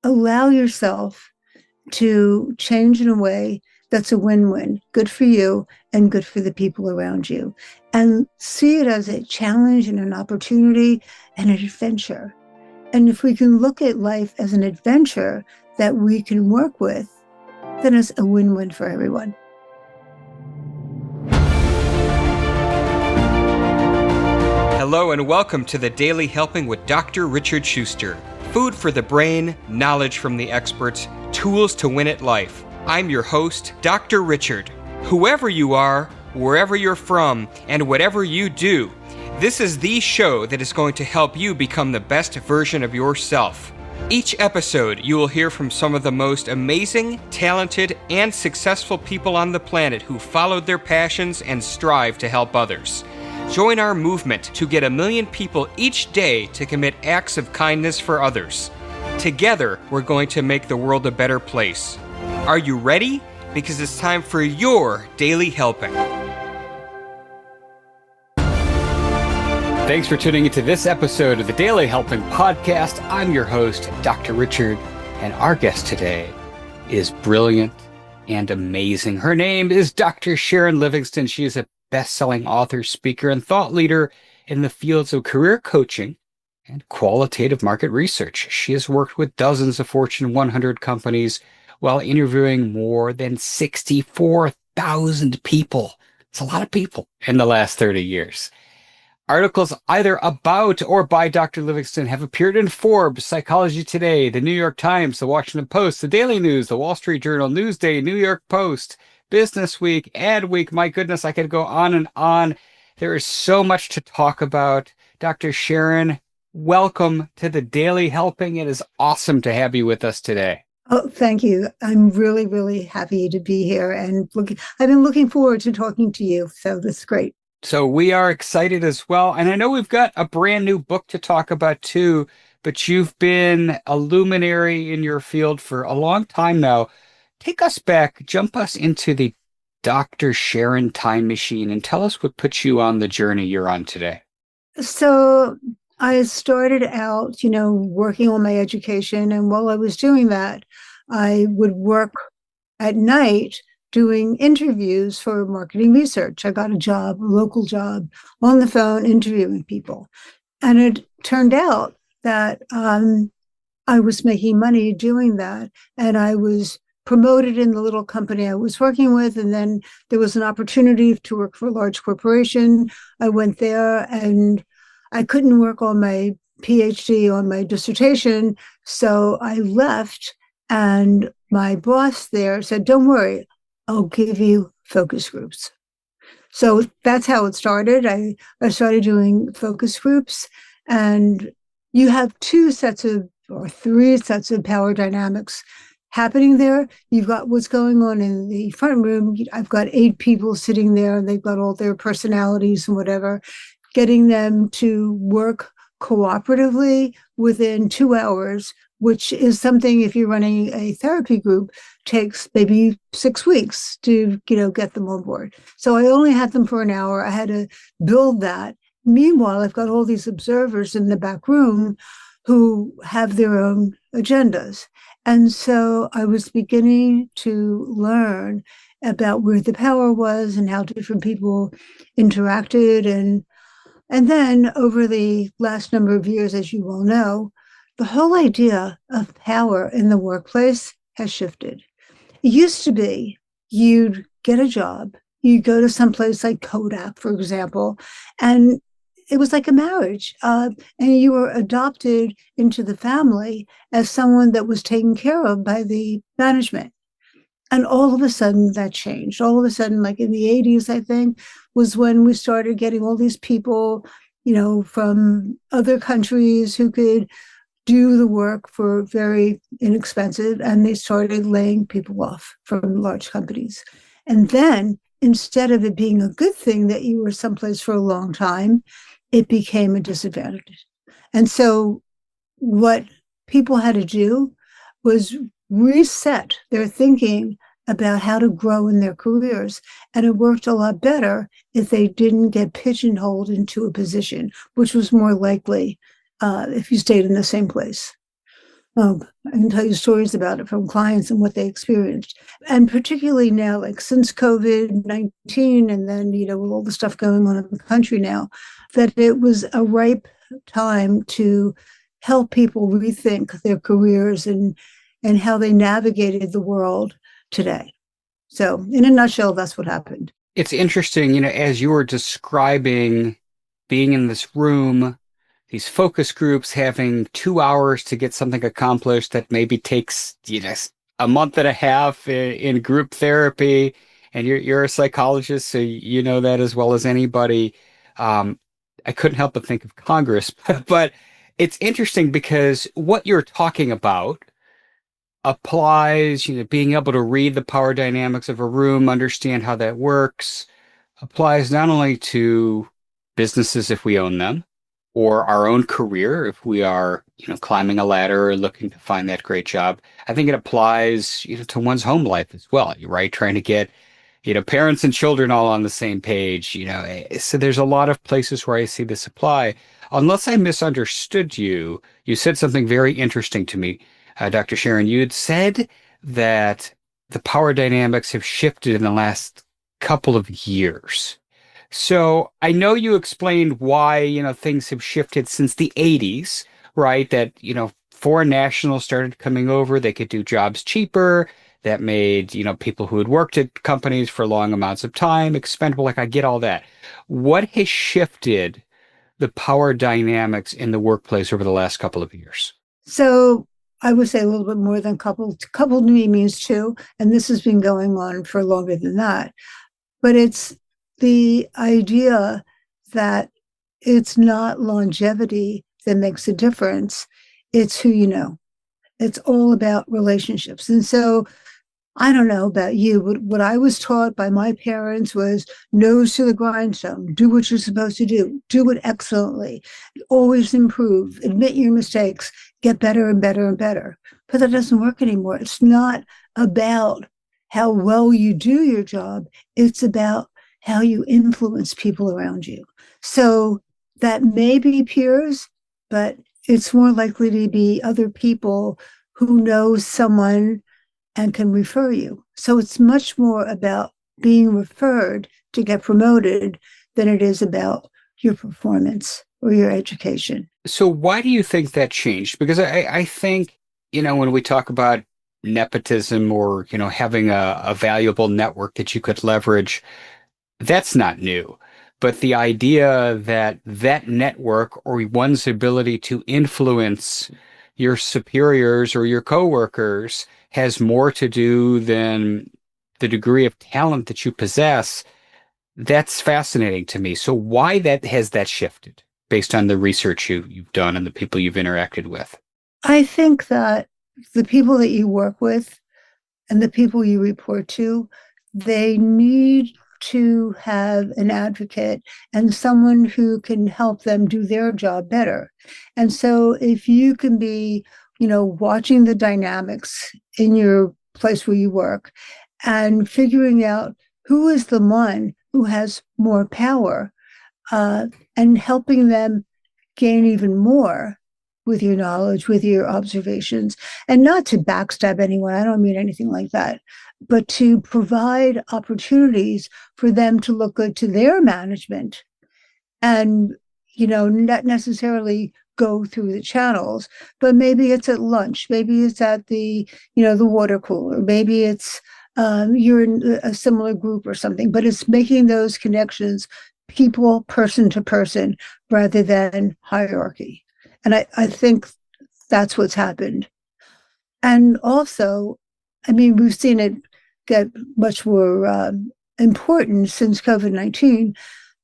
allow yourself to change in a way that's a win-win, good for you and good for the people around you. And see it as a challenge and an opportunity and an adventure. And if we can look at life as an adventure that we can work with, then it's a win-win for everyone. Hello and welcome to the Daily Helping with Dr. Richard Schuster. Food for the brain, knowledge from the experts, tools to win at life. I'm your host, Dr. Richard. Whoever you are, wherever you're from, and whatever you do, this is the show that is going to help you become the best version of yourself. Each episode, you will hear from some of the most amazing, talented, and successful people on the planet who followed their passions and strive to help others. Join our movement to get 1 million people each day to commit acts of kindness for others. Together, we're going to make the world a better place. Are you ready? Because it's time for your Daily Helping. Thanks for tuning into this episode of the Daily Helping Podcast. I'm your host, Dr. Richard, and our guest today is brilliant and amazing. Her name is Dr. Sharon Livingston. She is a best-selling author, speaker, and thought leader in the fields of career coaching and qualitative market research. She has worked with dozens of Fortune 100 companies while interviewing more than 64,000 people. It's a lot of people in the last 30 years. Articles either about or by Dr. Livingston have appeared in Forbes, Psychology Today, the New York Times, the Washington Post, the Daily News, the Wall Street Journal, Newsday, New York Post, Business Week, Ad Week. My goodness, I could go on and on. There is so much to talk about. Dr. Sharon, welcome to the Daily Helping. It is awesome to have you with us today. Oh, thank you. I'm really, really happy to be here and I've been looking forward to talking to you. So this is great. So we are excited as well. And I know we've got a brand new book to talk about too, but you've been a luminary in your field for a long time now. Take us back, jump us into the Dr. Sharon time machine and tell us what put you on the journey you're on today. So I started out, working on my education. And while I was doing that, I would work at night doing interviews for marketing research. I got a local job on the phone interviewing people. And it turned out that I was making money doing that. And I was promoted in the little company I was working with. And then there was an opportunity to work for a large corporation. I went there and I couldn't work on my PhD on my dissertation. So I left and my boss there said, "Don't worry, I'll give you focus groups." So that's how it started. I started doing focus groups, and you have 3 sets of power dynamics happening there. You've got what's going on in the front room. I've got 8 people sitting there, and they've got all their personalities and whatever, getting them to work cooperatively within 2 hours, which is something, if you're running a therapy group, takes maybe 6 weeks to, get them on board. So I only had them for an hour. I had to build that. Meanwhile, I've got all these observers in the back room who have their own agendas. And so I was beginning to learn about where the power was and how different people interacted. And then over the last number of years, as you well know, the whole idea of power in the workplace has shifted. It used to be you'd get a job, you'd go to some place like Kodak, for example, and it was like a marriage. And you were adopted into the family as someone that was taken care of by the management. And all of a sudden that changed. All of a sudden, like in the 80s, I think, was when we started getting all these people, from other countries who could do the work for very inexpensive, and they started laying people off from large companies. And then instead of it being a good thing that you were someplace for a long time, it became a disadvantage. And so what people had to do was reset their thinking about how to grow in their careers. And it worked a lot better if they didn't get pigeonholed into a position, which was more likely if you stayed in the same place. Oh, I can tell you stories about it from clients and what they experienced. And particularly now, like since COVID-19, and then, with all the stuff going on in the country now, that it was a ripe time to help people rethink their careers and how they navigated the world today. So, in a nutshell, that's what happened. It's interesting, as you were describing being in this room, these focus groups, having 2 hours to get something accomplished that maybe takes, a month and a half in group therapy. And you're a psychologist, so you know that as well as anybody. Um, I couldn't help but think of Congress, but it's interesting because what you're talking about applies, being able to read the power dynamics of a room, understand how that works, applies not only to businesses if we own them, or our own career if we are, climbing a ladder or looking to find that great job. I think it applies, to one's home life as well, right? Trying to get, parents and children all on the same page, So there's a lot of places where I see this apply. Unless I misunderstood you, you said something very interesting to me, Dr. Sharon. You had said that the power dynamics have shifted in the last couple of years. So I know you explained why, things have shifted since the 80s, right? That, foreign nationals started coming over, they could do jobs cheaper. That made, people who had worked at companies for long amounts of time expendable. Like, I get all that. What has shifted the power dynamics in the workplace over the last couple of years? So I would say a little bit more than couple. Couple to me means two, and this has been going on for longer than that. But it's the idea that it's not longevity that makes a difference. It's who you know. It's all about relationships. And so I don't know about you, but what I was taught by my parents was nose to the grindstone, do what you're supposed to do it excellently, always improve, admit your mistakes, get better and better and better. But that doesn't work anymore. It's not about how well you do your job, it's about how you influence people around you. So that may be peers, but it's more likely to be other people who know someone and can refer you. So it's much more about being referred to get promoted than it is about your performance or your education. So why do you think that changed? Because I think, when we talk about nepotism or, having a valuable network that you could leverage, that's not new. But the idea that that network or one's ability to influence your superiors or your coworkers has more to do than the degree of talent that you possess, that's fascinating to me. So why has that shifted based on the research you've done and the people you've interacted with? I think that the people that you work with and the people you report to, they need to have an advocate and someone who can help them do their job better. And so if you can be, watching the dynamics in your place where you work and figuring out who is the one who has more power, and helping them gain even more with your knowledge, with your observations, and not to backstab anyone. I don't mean anything like that, but to provide opportunities for them to look good to their management and, not necessarily go through the channels, but maybe it's at lunch, maybe it's at the water cooler, maybe it's you're in a similar group or something, but it's making those connections, people, person to person, rather than hierarchy. And I think that's what's happened. And also, I mean, we've seen it get much more important since COVID-19.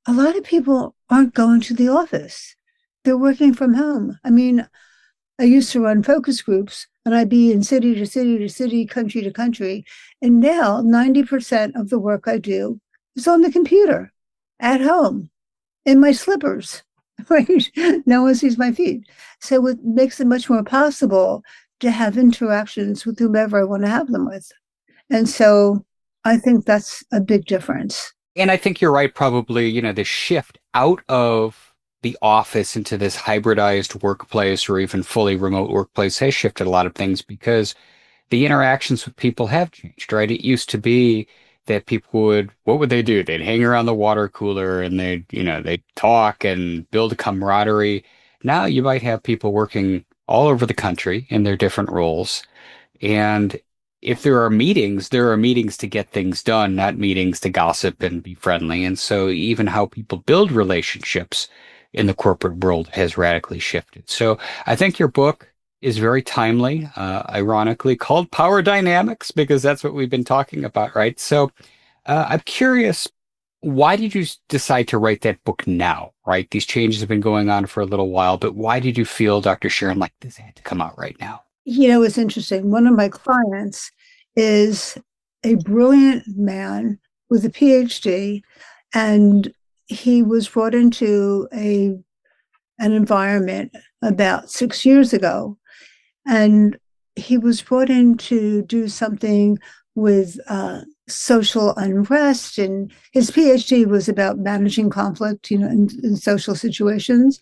A lot of people aren't going to the office. They're working from home. I mean, I used to run focus groups and I'd be in city to city to city, country to country. And now 90% of the work I do is on the computer at home in my slippers, right? No one sees my feet. So it makes it much more possible to have interactions with whomever I want to have them with. And so I think that's a big difference. And I think you're right, probably, the shift out of the office into this hybridized workplace or even fully remote workplace has shifted a lot of things because the interactions with people have changed, right? It used to be that people what would they do? They'd hang around the water cooler and they'd talk and build a camaraderie. Now you might have people working all over the country in their different roles. And if there are meetings to get things done, not meetings to gossip and be friendly. And so even how people build relationships in the corporate world has radically shifted. So I think your book is very timely, ironically called Power Dynamics, because that's what we've been talking about, right? So I'm curious, why did you decide to write that book now, right? These changes have been going on for a little while, but why did you feel, Dr. Sharon, like this had to come out right now? It's interesting. One of my clients is a brilliant man with a PhD, and he was brought into an environment about 6 years ago, and he was brought in to do something with social unrest, and his PhD was about managing conflict, in social situations.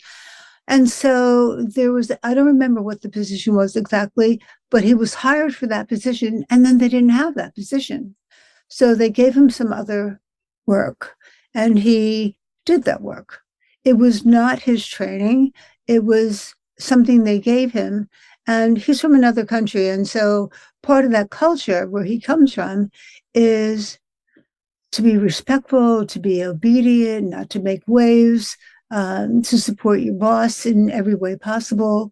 And so there was, I don't remember what the position was exactly, but he was hired for that position, and then they didn't have that position. So they gave him some other work, and he did that work. It was not his training, it was something they gave him. And he's from another country. And so part of that culture where he comes from is to be respectful, to be obedient, not to make waves, to support your boss in every way possible.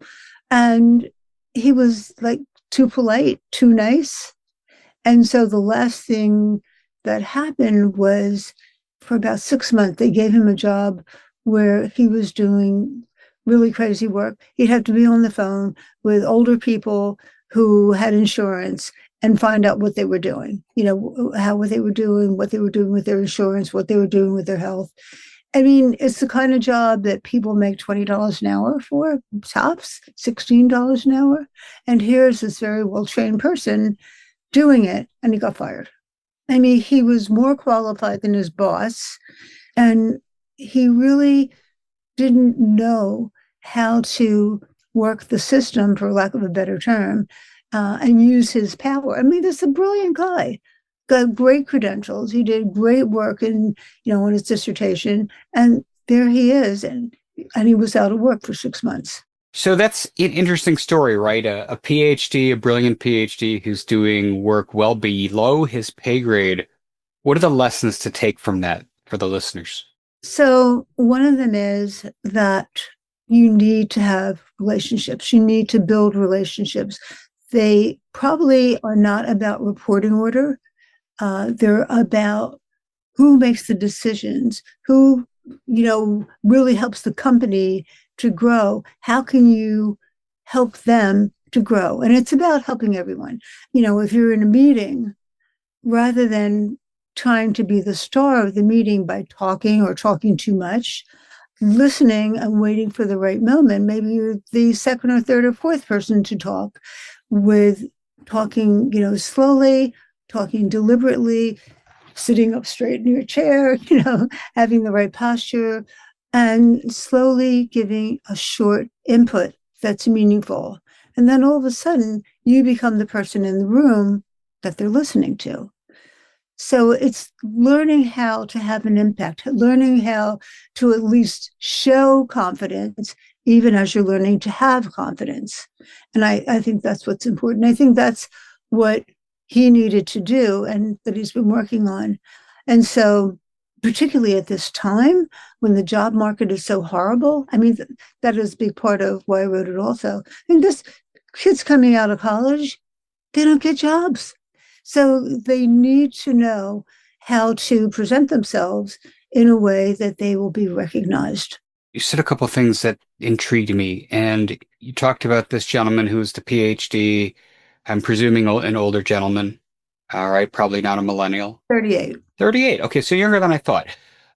And he was like too polite, too nice. And so the last thing that happened was for about 6 months, they gave him a job where he was doing really crazy work. He'd have to be on the phone with older people who had insurance and find out what they were doing, what they were doing, what they were doing with their insurance, what they were doing with their health. I mean, it's the kind of job that people make $20 an hour for, tops, $16 an hour. And here's this very well-trained person doing it, and he got fired. I mean, he was more qualified than his boss, and he really didn't know how to work the system, for lack of a better term, and use his power. I mean, this is a brilliant guy, got great credentials. He did great work on his dissertation, and there he is, and he was out of work for 6 months. So that's an interesting story, right? A PhD, a brilliant PhD who's doing work well below his pay grade. What are the lessons to take from that for the listeners? So one of them is that you need to have relationships. You need to build relationships. They probably are not about reporting order. They're about who makes the decisions, who, really helps the company to grow. How can you help them to grow? And it's about helping everyone. If you're in a meeting, rather than trying to be the star of the meeting by talking or talking too much, listening and waiting for the right moment. Maybe you're the second or third or fourth person to talk, with talking, slowly, talking deliberately, sitting up straight in your chair, having the right posture, and slowly giving a short input that's meaningful. And then all of a sudden, you become the person in the room that they're listening to. So it's learning how to have an impact, learning how to at least show confidence, even as you're learning to have confidence. And I think that's what's important. I think that's what he needed to do and that he's been working on. And so, particularly at this time when the job market is so horrible, I mean, that is a big part of why I wrote it also. I mean, this kids coming out of college, they don't get jobs. So they need to know how to present themselves in a way that they will be recognized. You said a couple of things that intrigued me, and you talked about this gentleman who's the PhD. I'm presuming an older gentleman. All right, probably not a millennial. 38. 38. Okay, so younger than I thought.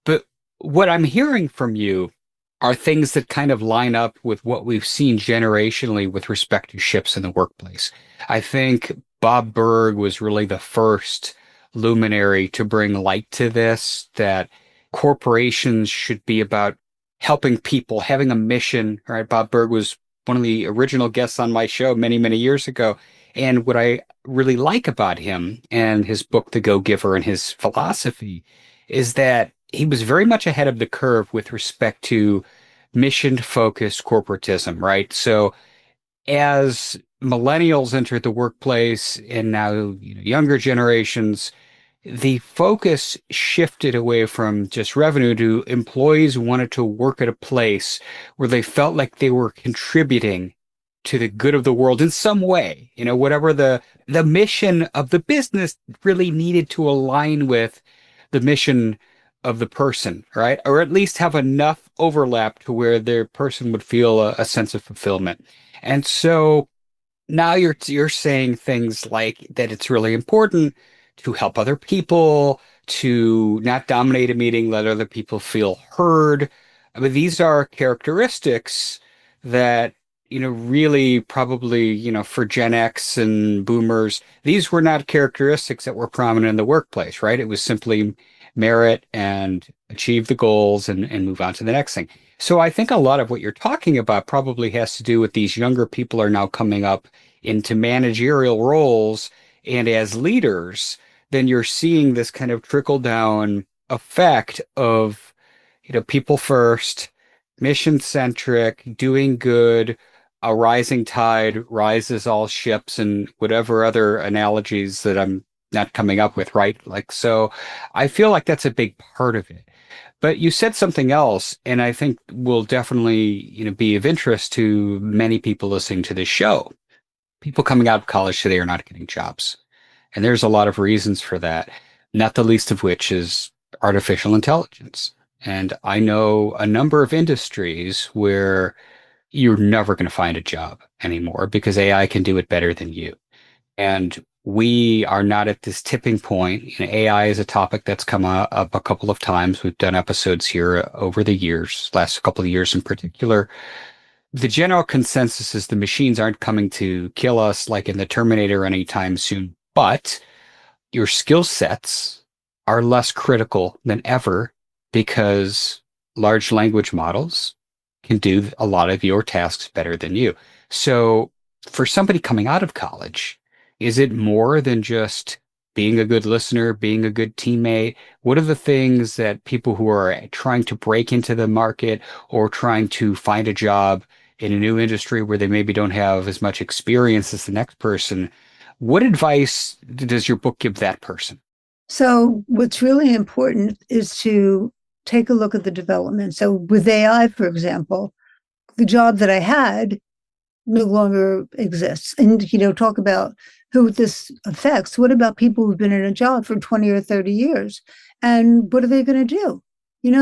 But what I'm hearing from you are things that kind of line up with what we've seen generationally with respect to shifts in the workplace. I think Bob Berg was really the first luminary to bring light to this, that corporations should be about helping people, having a mission, right? Bob Berg was one of the original guests on my show many, many years ago. And what I really like about him and his book, The Go-Giver, and his philosophy is that he was very much ahead of the curve with respect to mission-focused corporatism, right? So as millennials entered the workplace and now younger generations, the focus shifted away from just revenue to employees wanted to work at a place where they felt like they were contributing to the good of the world in some way. Whatever the mission of the business really needed to align with the mission of the person, right? Or at least have enough overlap to where their person would feel a sense of fulfillment. And so now you're saying things like that it's really important to help other people, to not dominate a meeting, let other people feel heard. I mean, these are characteristics that, really probably, for Gen X and boomers, these were not characteristics that were prominent in the workplace, right? It was simply merit and achieve the goals and move on to the next thing. So I think a lot of what you're talking about probably has to do with these younger people are now coming up into managerial roles. And as leaders, then you're seeing this kind of trickle down effect of, people first, mission centric, doing good, a rising tide rises all ships, and whatever other analogies that I'm not coming up with, right? Like, so I feel like that's a big part of it. But you said something else, and I think will definitely, be of interest to many people listening to this show. People coming out of college today are not getting jobs. And there's a lot of reasons for that, not the least of which is artificial intelligence. And I know a number of industries where you're never going to find a job anymore because AI can do it better than you. And we are not at this tipping point. AI is a topic that's come up a couple of times. We've done episodes here over the years, last couple of years in particular. The general consensus is the machines aren't coming to kill us like in the Terminator anytime soon, but your skill sets are less critical than ever because large language models can do a lot of your tasks better than you. So for somebody coming out of college, is it more than just being a good listener, being a good teammate? What are the things that people who are trying to break into the market or trying to find a job in a new industry where they maybe don't have as much experience as the next person, what advice does your book give that person? So what's really important is to take a look at the development. So with AI, for example, the job that I had no longer exists. And, talk about who this affects. What about people who've been in a job for 20 or 30 years? And what are they going to do?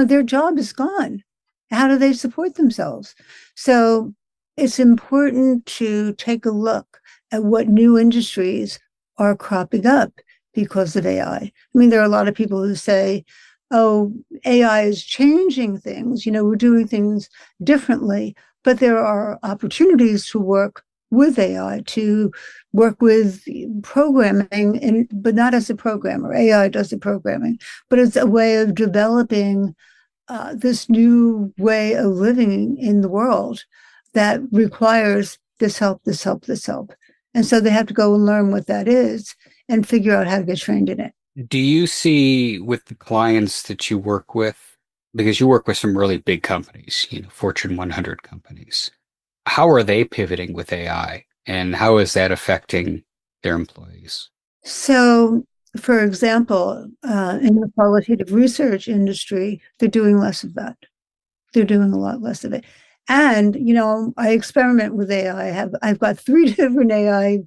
Their job is gone. How do they support themselves? So it's important to take a look at what new industries are cropping up because of AI. I mean, there are a lot of people who say, oh, AI is changing things. We're doing things differently, but there are opportunities to work with AI, to work with programming, but not as a programmer. AI does the programming, but it's a way of developing this new way of living in the world that requires this help, this help, this help. And so they have to go and learn what that is and figure out how to get trained in it. Do you see with the clients that you work with, because you work with some really big companies, Fortune 100 companies, how are they pivoting with AI and how is that affecting their employees? So, for example, in the qualitative research industry, they're doing less of that. They're doing a lot less of it. And, I experiment with AI. I've got 3 different AI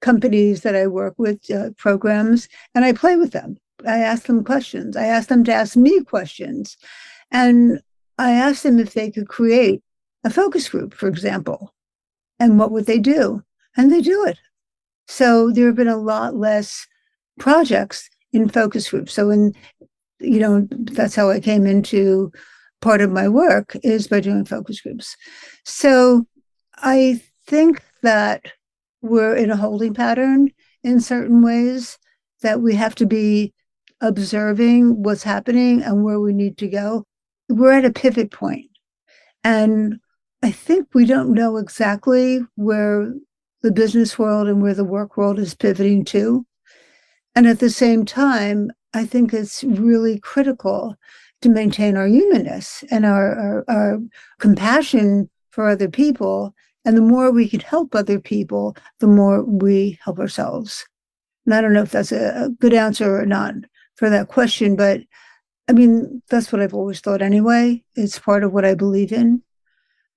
companies that I work with, programs, and I play with them. I ask them questions. I ask them to ask me questions. And I asked them if they could create a focus group, for example, and what would they do? And they do it. So there have been a lot less projects in focus groups. So that's how I came into part of my work is by doing focus groups. So I think that we're in a holding pattern in certain ways that we have to be observing what's happening and where we need to go. We're at a pivot point. And I think we don't know exactly where the business world and where the work world is pivoting to. And at the same time, I think it's really critical to maintain our humanness and our compassion for other people. And the more we can help other people, the more we help ourselves. And I don't know if that's a good answer or not for that question, but I mean, that's what I've always thought anyway. It's part of what I believe in.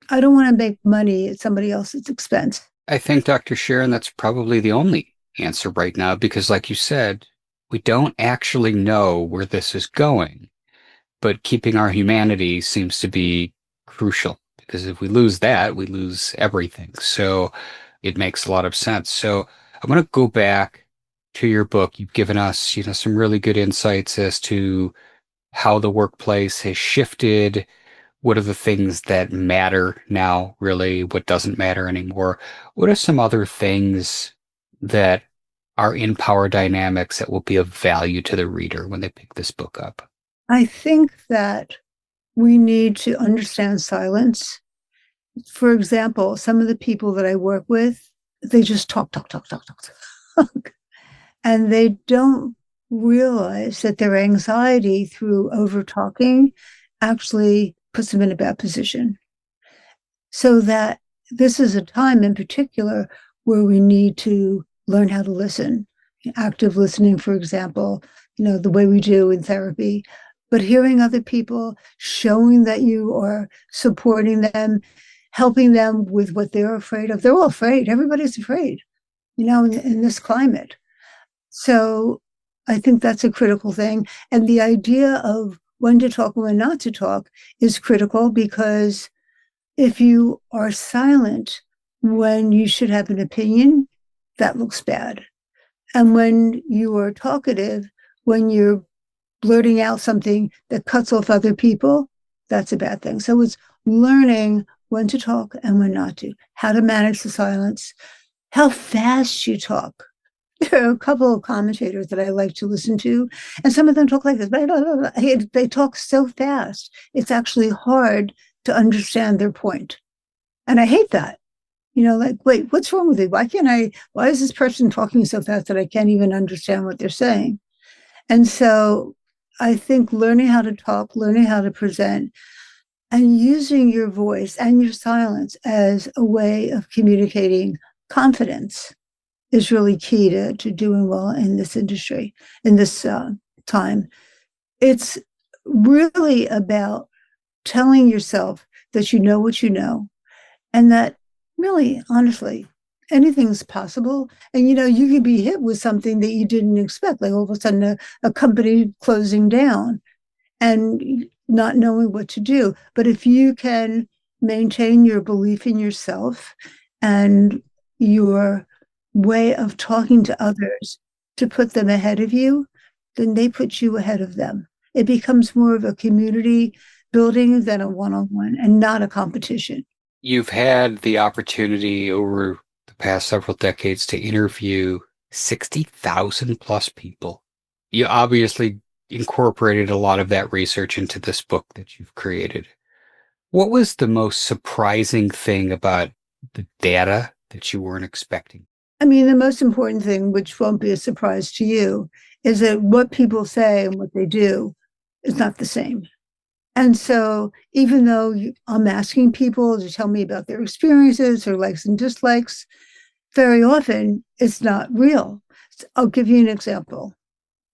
I don't want to make money at somebody else's expense. I think, Dr. Sharon, that's probably the only answer right now, because like you said, we don't actually know where this is going, but keeping our humanity seems to be crucial, because if we lose that, we lose everything. So it makes a lot of sense. So I want to go back to your book. You've given us, some really good insights as to how the workplace has shifted. What are the things that matter now, really? What doesn't matter anymore? What are some other things that are in power dynamics that will be of value to the reader when they pick this book up? I think that we need to understand silence. For example, some of the people that I work with, they just talk, talk, talk, talk, talk, talk. And they don't realize that their anxiety through over talking actually puts them in a bad position. So that this is a time in particular where we need to learn how to listen. Active listening, for example, the way we do in therapy, but hearing other people, showing that you are supporting them, helping them with what they're afraid of. They're all afraid. Everybody's afraid, in this climate. So I think that's a critical thing. And the idea of when to talk and when not to talk is critical, because if you are silent when you should have an opinion, that looks bad. And when you are talkative, when you're blurting out something that cuts off other people, that's a bad thing. So it's learning when to talk and when not to, how to manage the silence, how fast you talk. There are a couple of commentators that I like to listen to, and some of them talk like this. They talk so fast, it's actually hard to understand their point. And I hate that. Like, wait, what's wrong with you? Why is this person talking so fast that I can't even understand what they're saying? And so I think learning how to talk, learning how to present, and using your voice and your silence as a way of communicating confidence is really key to doing well in this industry, in this time. It's really about telling yourself that you know what you know, and that really, honestly, anything's possible. And, you can be hit with something that you didn't expect, like all of a sudden a company closing down and not knowing what to do. But if you can maintain your belief in yourself and your way of talking to others to put them ahead of you, then they put you ahead of them. It becomes more of a community building than a one-on-one, and not a competition. You've had the opportunity over the past several decades to interview 60,000 plus people. You obviously incorporated a lot of that research into this book that you've created. What was the most surprising thing about the data that you weren't expecting? I mean, the most important thing, which won't be a surprise to you, is that what people say and what they do is not the same. And so even though I'm asking people to tell me about their experiences, their likes and dislikes, very often it's not real. I'll give you an example.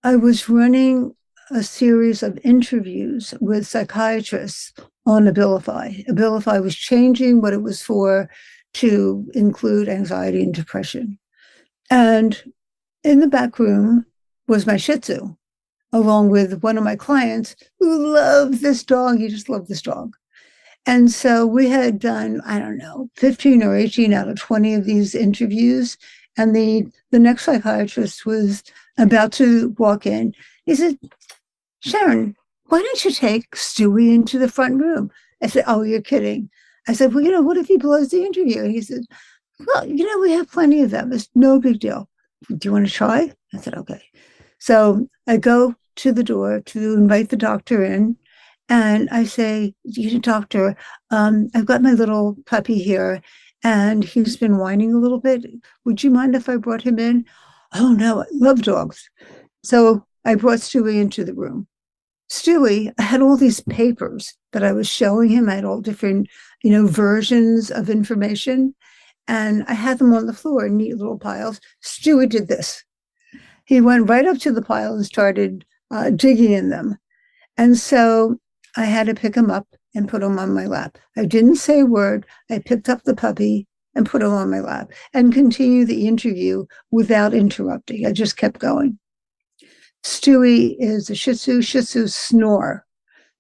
I was running a series of interviews with psychiatrists on Abilify. Abilify was changing what it was for to include anxiety and depression. And in the back room was my Shih Tzu, along with one of my clients who loved this dog. He just loved this dog. And so we had done, I don't know, 15 or 18 out of 20 of these interviews. And the next psychiatrist was about to walk in. He said, Sharon, why don't you take Stewie into the front room? I said, oh, you're kidding. I said, well, what if he blows the interview? And he said, well, we have plenty of them. It's no big deal. Do you want to try? I said, okay. So I go to the door to invite the doctor in, And I say, doctor, I've got my little puppy here and he's been whining a little bit. Would you mind if I brought him in? Oh, no, I love dogs. So I brought Stewie into the room. Stewie, I had all these papers that I was showing him. I had all different, versions of information. And I had them on the floor in neat little piles. Stewie did this. He went right up to the pile and started digging in them. And so I had to pick him up and put him on my lap. I didn't say a word. I picked up the puppy and put him on my lap and continued the interview without interrupting. I just kept going. Stewie is a Shih Tzu. Shih Tzus snore.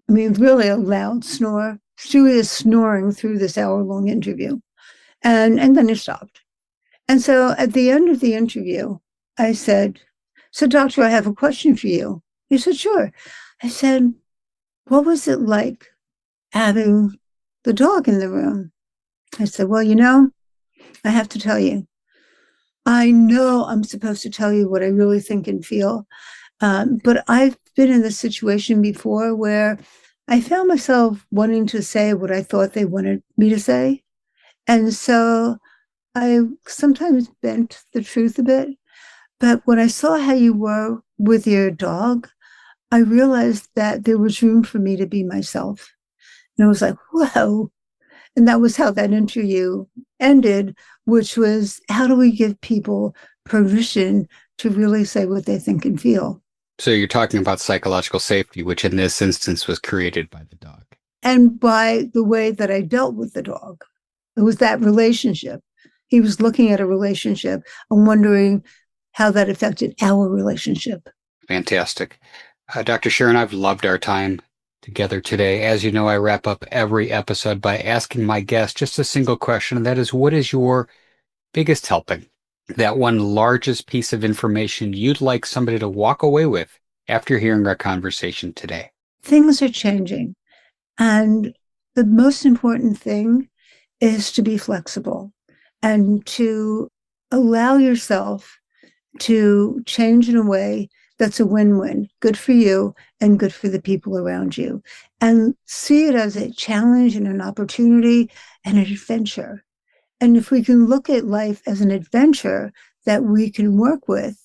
I mean, really a loud snore. Stewie is snoring through this hour-long interview. And then he stopped. And so at the end of the interview, I said, so doctor, I have a question for you. He said, sure. I said, what was it like having the dog in the room? I said, well, I have to tell you. I know I'm supposed to tell you what I really think and feel. But I've been in this situation before where I found myself wanting to say what I thought they wanted me to say. And so I sometimes bent the truth a bit. But when I saw how you were with your dog, I realized that there was room for me to be myself. And I was like, whoa. And that was how that interview ended, which was how do we give people permission to really say what they think and feel? So you're talking about psychological safety, which in this instance was created by the dog. And by the way that I dealt with the dog. It was that relationship. He was looking at a relationship and wondering how that affected our relationship. Fantastic. Dr. Sharon, I've loved our time together today. As you know, I wrap up every episode by asking my guest just a single question, and that is, what is your biggest helping? That one largest piece of information you'd like somebody to walk away with after hearing our conversation today? Things are changing. And the most important thing is to be flexible and to allow yourself to change in a way that's a win-win, good for you and good for the people around you. And see it as a challenge and an opportunity and an adventure. And if we can look at life as an adventure that we can work with,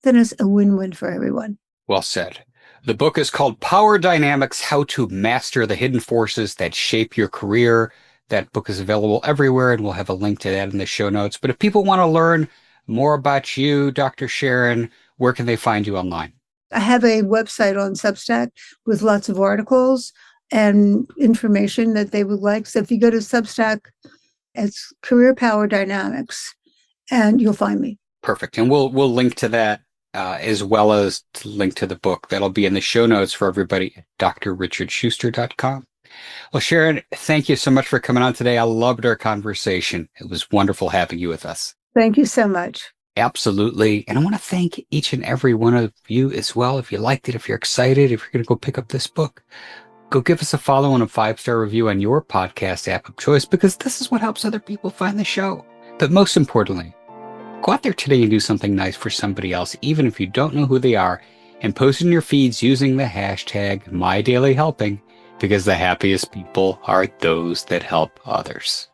then it's a win-win for everyone. Well said. The book is called Power Dynamics: How to Master the Hidden Forces That Shape Your Career. That book is available everywhere, and we'll have a link to that in the show notes. But if people want to learn more about you, Dr. Sharon, where can they find you online? I have a website on Substack with lots of articles and information that they would like. So if you go to Substack, it's Career Power Dynamics, and you'll find me. Perfect. And we'll link to that as well as to link to the book. That'll be in the show notes for everybody at drrichardschuster.com. Well, Sharon, thank you so much for coming on today. I loved our conversation. It was wonderful having you with us. Thank you so much. Absolutely. And I want to thank each and every one of you as well. If you liked it, if you're excited, if you're going to go pick up this book, go give us a follow and a 5-star review on your podcast app of choice, because this is what helps other people find the show. But most importantly, go out there today and do something nice for somebody else, even if you don't know who they are, and post in your feeds using the hashtag MyDailyHelping, because the happiest people are those that help others.